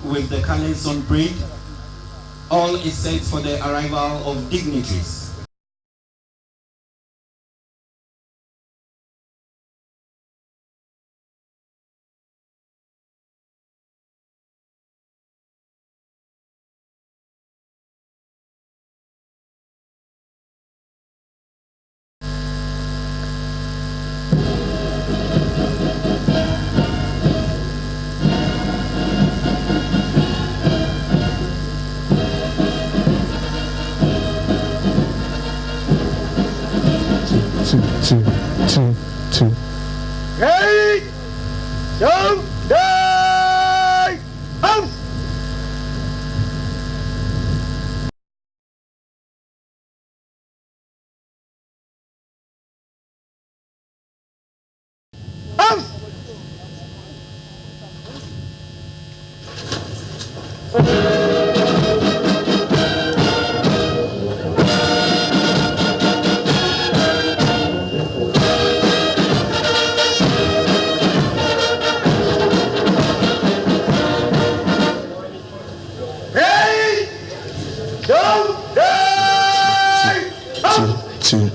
With the commencement parade, all is set for the arrival of dignitaries. Two. Hey! Don't die! Out! Out! Two.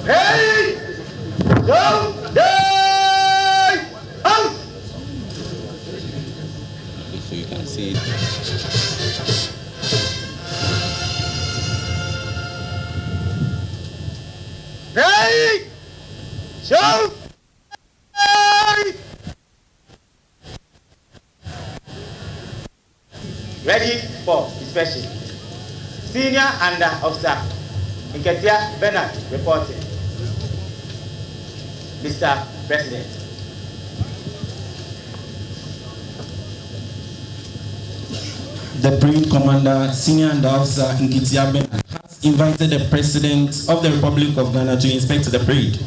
Hey! Don't die! Out! So you can see it. Hey! Show! Ready for inspection. Senior Under Officer Nketia Bernard reporting. Mr. President. The parade commander, Senior Under Officer Nketia Bernard, has invited the President of the Republic of Ghana to inspect the parade.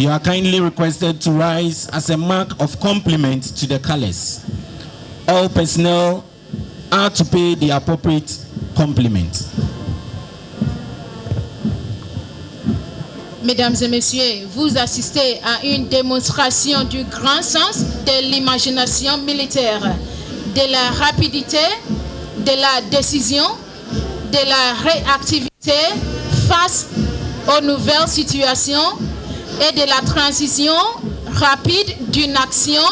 You are kindly requested to rise as a mark of compliment to the colors. All personnel are to pay the appropriate compliment. Mesdames et messieurs, vous assistez à une démonstration du grand sens de l'imagination militaire, de la rapidité, de la décision, de la réactivité face aux nouvelles situations et de la transition rapide d'une action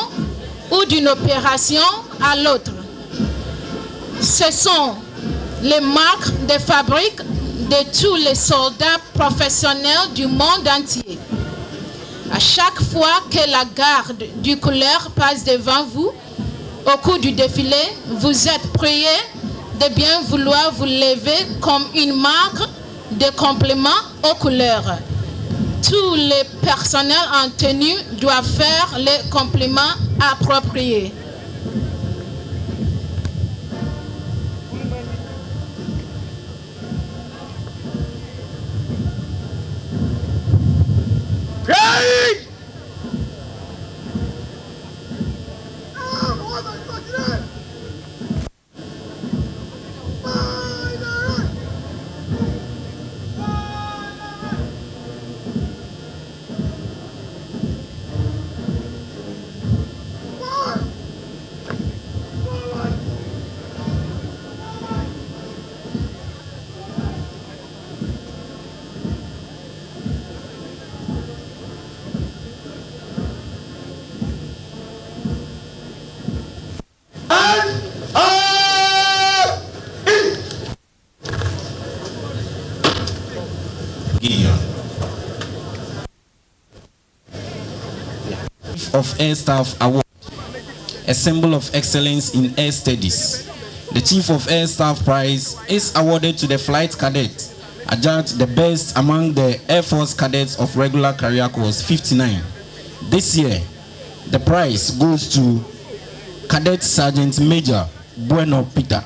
ou d'une opération à l'autre. Ce sont les marques de fabrique de tous les soldats professionnels du monde entier. À chaque fois que la garde du couleur passe devant vous, au cours du défilé, vous êtes priés de bien vouloir vous lever comme une marque de compliment aux couleurs. Tous les personnels en tenue doivent faire les compliments appropriés. Great! Of Air Staff Award, a symbol of excellence in air studies. The Chief of Air Staff Prize is awarded to the flight cadet, adjudged the best among the Air Force cadets of regular career course 59. This year, the prize goes to Cadet Sergeant Major Bueno Peter.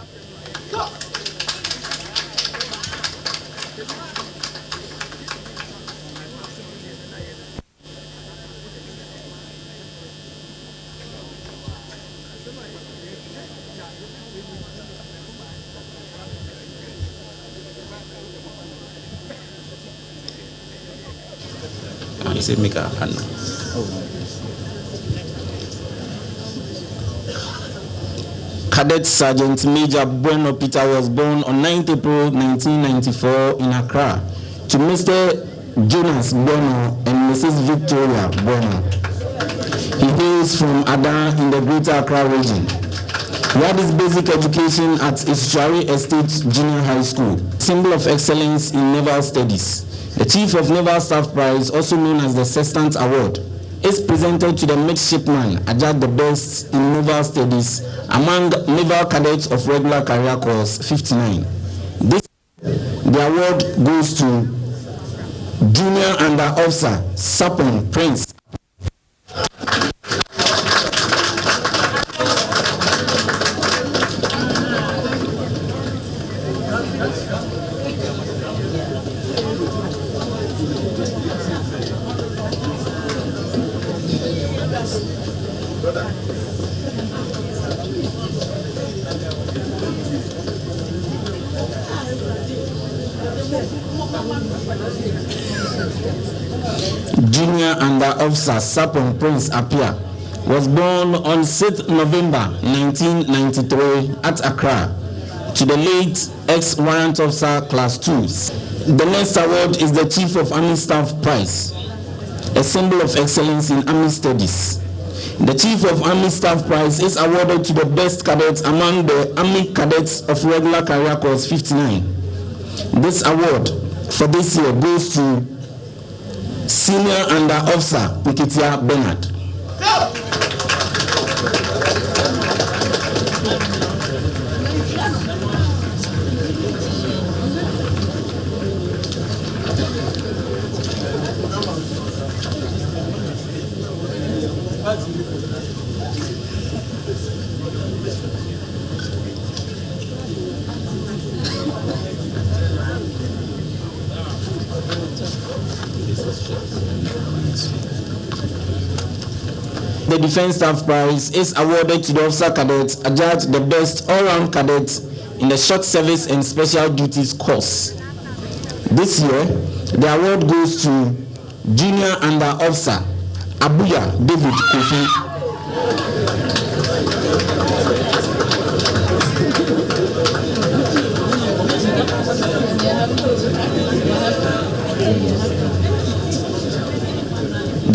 Cadet Sergeant Major Bueno Peter was born on 9th April 1994 in Accra to Mr. Jonas Bueno and Mrs. Victoria Bueno. He hails from Ada in the Greater Accra region. He had his basic education at Isuari Estate Junior High School, symbol of excellence in naval studies. The Chief of Naval Staff Prize, also known as the Sextant Award, is presented to the midshipman adjudged the best in naval studies among naval cadets of regular career course 59. The award goes to Junior Under Officer Sapon Prince. Junior Under Officer Sapon Prince Apia was born on 6th November 1993 at Accra to the late ex-warrant officer class 2. The next award is the Chief of Army Staff Prize, a symbol of excellence in Army studies. The Chief of Army Staff Prize is awarded to the best cadets among the Army cadets of regular career course 59. This award for this year goes to Senior Under Officer Nkitia Bernard. the Defense Staff Prize is awarded to the officer cadets adjudged the best all-round cadet in the short service and special duties course. This year, the award goes to Junior Under Officer Abuya David Kofi.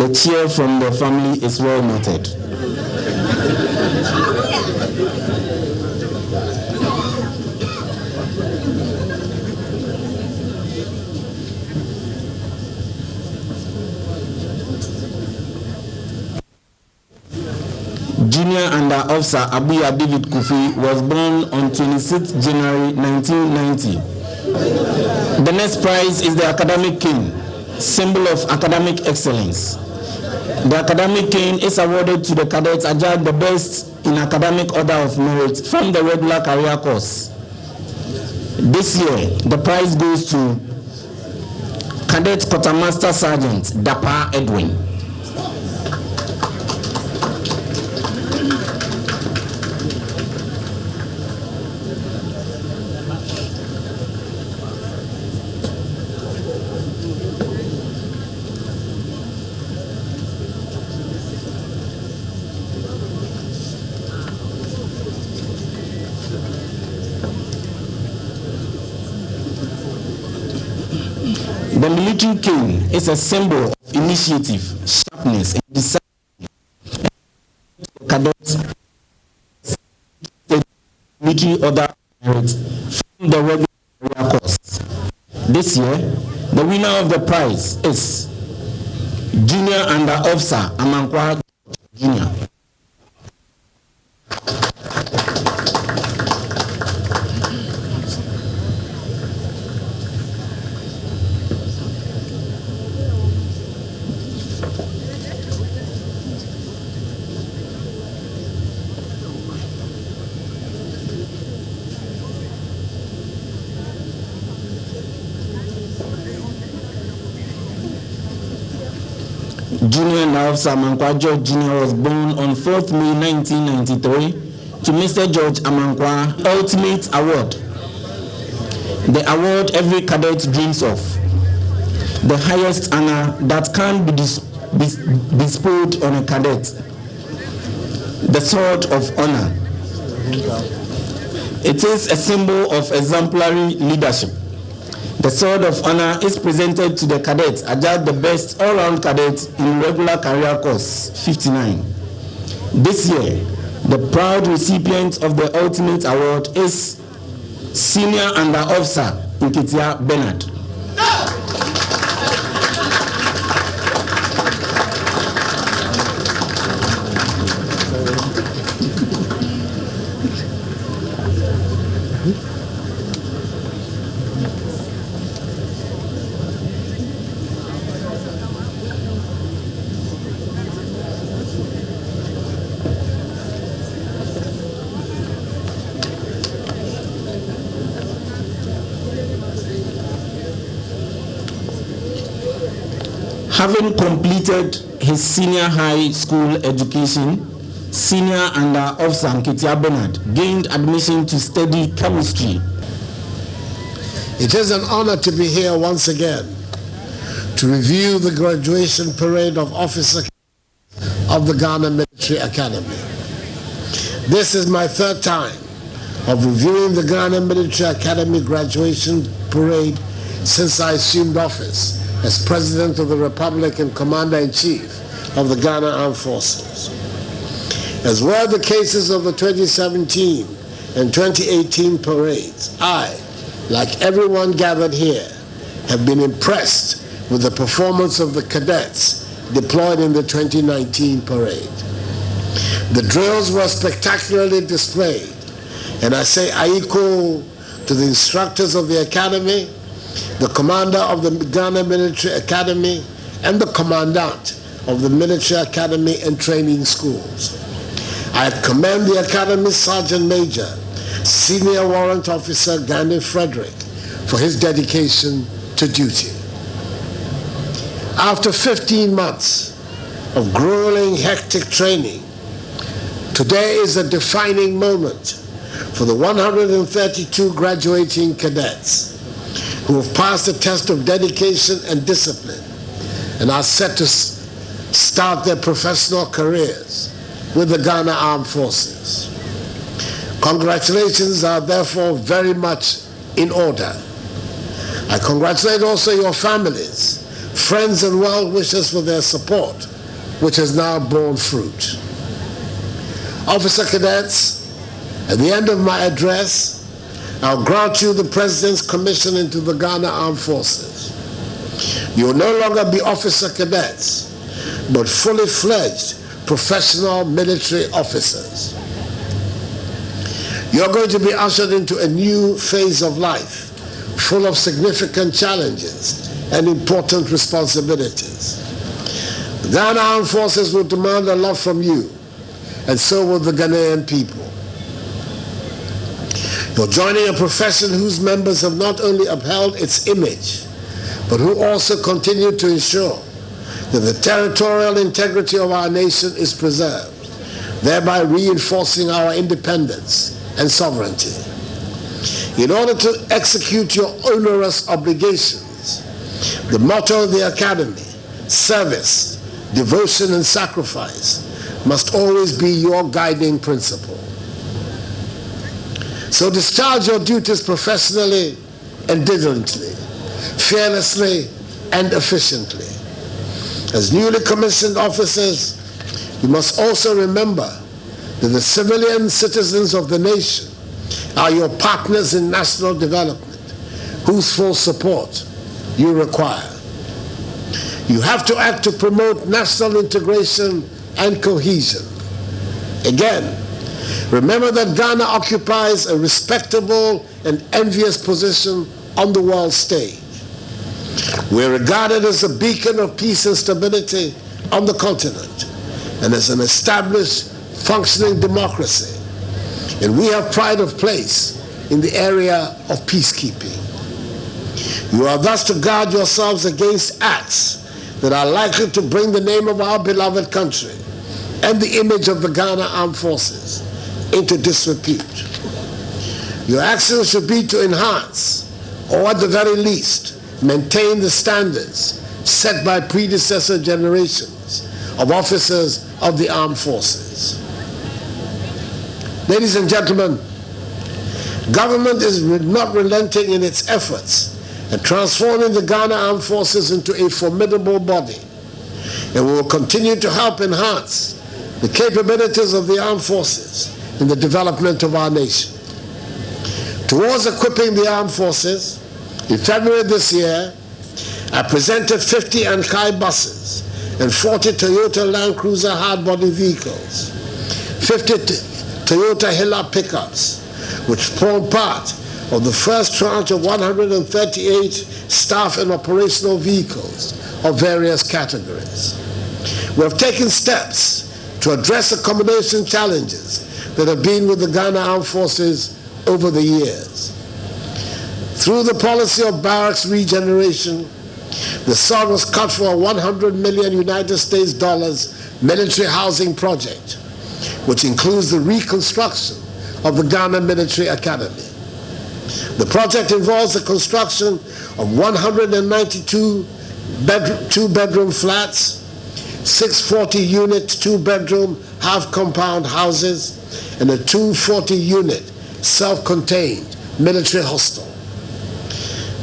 The cheer from the family is well noted. Junior Under Officer Abuya David Kofi was born on 26 January 1990. The next prize is the Academic Cane, symbol of academic excellence. The Academic Cane is awarded to the cadets adjudged the best in academic order of merit from the regular career course. This year, the prize goes to Cadet Quartermaster Sergeant Dapa Edwin. The military cane is a symbol of initiative, sharpness, and discipline. Cadets military order merit from the regular career course. This year, the winner of the prize is Junior Under Officer Amankwa Jr. Junior Under Officer Amankwa George Jr. was born on 4th May 1993 to Mr. George Amankwa Ultimate Award. The award every cadet dreams of. The highest honor that can be bestowed on a cadet. The Sword of Honor. It is a symbol of exemplary leadership. The Sword of Honor is presented to the cadets adjudged the best all-round cadet in regular career course 59. This year, the proud recipient of the Ultimate Award is Senior Under Officer Nketia Bernard. Having completed his senior high school education, Senior Under Officer Nketia Bernard gained admission to study chemistry. It is an honor to be here once again to review the graduation parade of officers of the Ghana Military Academy. This is my third time of reviewing the Ghana Military Academy graduation parade since I assumed office as President of the Republic and Commander-in-Chief of the Ghana Armed Forces. As were the cases of the 2017 and 2018 parades, I, like everyone gathered here, have been impressed with the performance of the cadets deployed in the 2019 parade. The drills were spectacularly displayed, and I say I equal to the instructors of the Academy, the commander of the Ghana Military Academy, and the commandant of the Military Academy and Training Schools. I commend the Academy Sergeant Major, Senior Warrant Officer Gandhi Frederick, for his dedication to duty. After 15 months, of grueling, hectic training, today is a defining moment for the 132 graduating cadets who have passed the test of dedication and discipline and are set to start their professional careers with the Ghana Armed Forces. Congratulations are therefore very much in order. I congratulate also your families, friends and well-wishers for their support, which has now borne fruit. Officer cadets, at the end of my address, I'll grant you the President's commission into the Ghana Armed Forces. You will no longer be officer cadets, but fully fledged professional military officers. You're going to be ushered into a new phase of life, full of significant challenges and important responsibilities. The Ghana Armed Forces will demand a lot from you, and so will the Ghanaian people. You're joining a profession whose members have not only upheld its image, but who also continue to ensure that the territorial integrity of our nation is preserved, thereby reinforcing our independence and sovereignty. In order to execute your onerous obligations, the motto of the Academy, service, devotion, and sacrifice, must always be your guiding principle. So discharge your duties professionally and diligently, fearlessly and efficiently. As newly commissioned officers, you must also remember that the civilian citizens of the nation are your partners in national development, whose full support you require. You have to act to promote national integration and cohesion. Again, remember that Ghana occupies a respectable and envious position on the world stage. We're regarded as a beacon of peace and stability on the continent and as an established, functioning democracy. And we have pride of place in the area of peacekeeping. You are thus to guard yourselves against acts that are likely to bring the name of our beloved country and the image of the Ghana Armed Forces into disrepute. Your actions should be to enhance, or at the very least, maintain the standards set by predecessor generations of officers of the armed forces. Ladies and gentlemen, government is not relenting in its efforts at transforming the Ghana Armed Forces into a formidable body, and we will continue to help enhance the capabilities of the armed forces in the development of our nation. Towards equipping the armed forces, in February this year, I presented 50 Ankai buses and 40 Toyota Land Cruiser hardbody vehicles, 50 Toyota Hilux pickups, which form part of the first tranche of 138 staff and operational vehicles of various categories. We have taken steps to address accommodation challenges that have been with the Ghana Armed Forces over the years. Through the policy of barracks regeneration, the sod was cut for a $100 million United States military housing project, which includes the reconstruction of the Ghana Military Academy. The project involves the construction of 192 two-bedroom flats, 640-unit two-bedroom half-compound houses, and a 240-unit self-contained military hostel.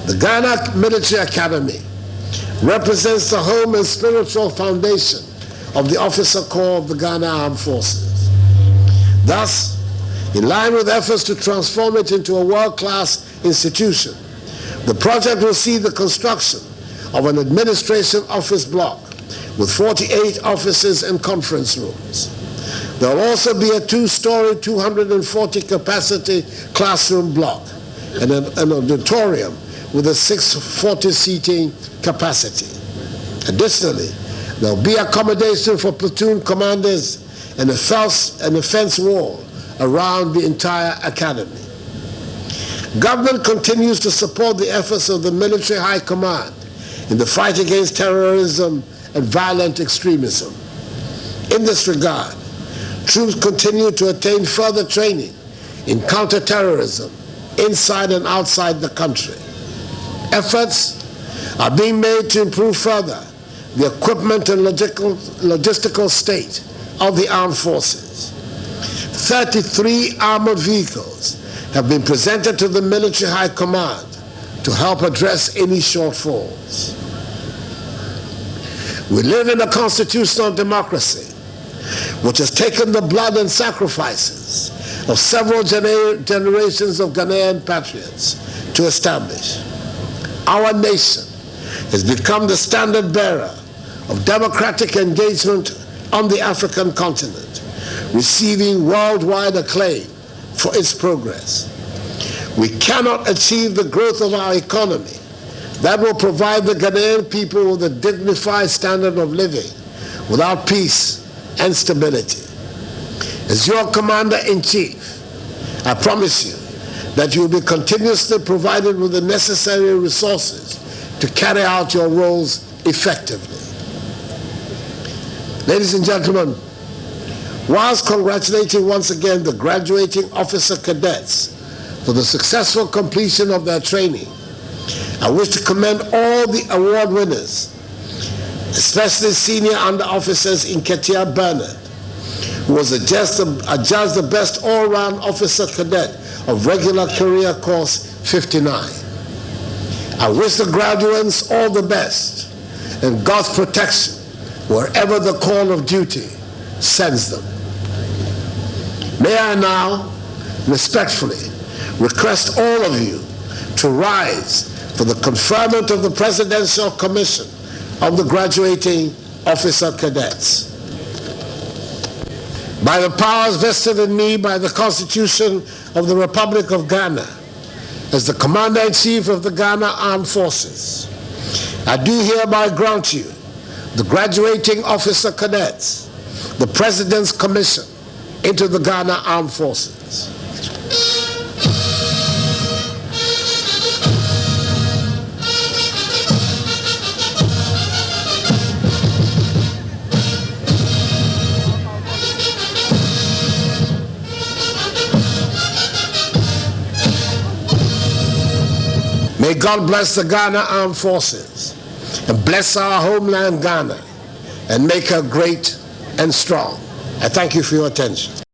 The Ghana Military Academy represents the home and spiritual foundation of the officer corps of the Ghana Armed Forces. Thus, in line with efforts to transform it into a world-class institution, the project will see the construction of an administration office block with 48 offices and conference rooms. There will also be a two-story, 240-capacity classroom block and an auditorium with a 640-seating capacity. Additionally, there will be accommodation for platoon commanders and a fence wall around the entire academy. Government continues to support the efforts of the Military High Command in the fight against terrorism and violent extremism, In this regard, troops continue to attain further training in counterterrorism inside and outside the country. Efforts are being made to improve further the equipment and logistical state of the armed forces. 33 armored vehicles have been presented to the Military High Command to help address any shortfalls. We live in a constitutional democracy which has taken the blood and sacrifices of several generations of Ghanaian patriots to establish. Our nation has become the standard bearer of democratic engagement on the African continent, receiving worldwide acclaim for its progress. We cannot achieve the growth of our economy that will provide the Ghanaian people with a dignified standard of living without peace and stability. As your Commander-in-Chief, I promise you that you will be continuously provided with the necessary resources to carry out your roles effectively. Ladies and gentlemen, whilst congratulating once again the graduating officer cadets for the successful completion of their training, I wish to commend all the award winners, especially senior under officers Nketia Bernard, who was adjudged the best all-round officer cadet of regular career course 59. I wish the graduates all the best and God's protection wherever the call of duty sends them. May I now respectfully request all of you to rise for the conferment of the Presidential Commission of the Graduating Officer Cadets. By the powers vested in me by the Constitution of the Republic of Ghana, as the Commander-in-Chief of the Ghana Armed Forces, I do hereby grant you the Graduating Officer Cadets, the President's Commission into the Ghana Armed Forces. May God bless the Ghana Armed Forces and bless our homeland Ghana and make her great and strong. I thank you for your attention.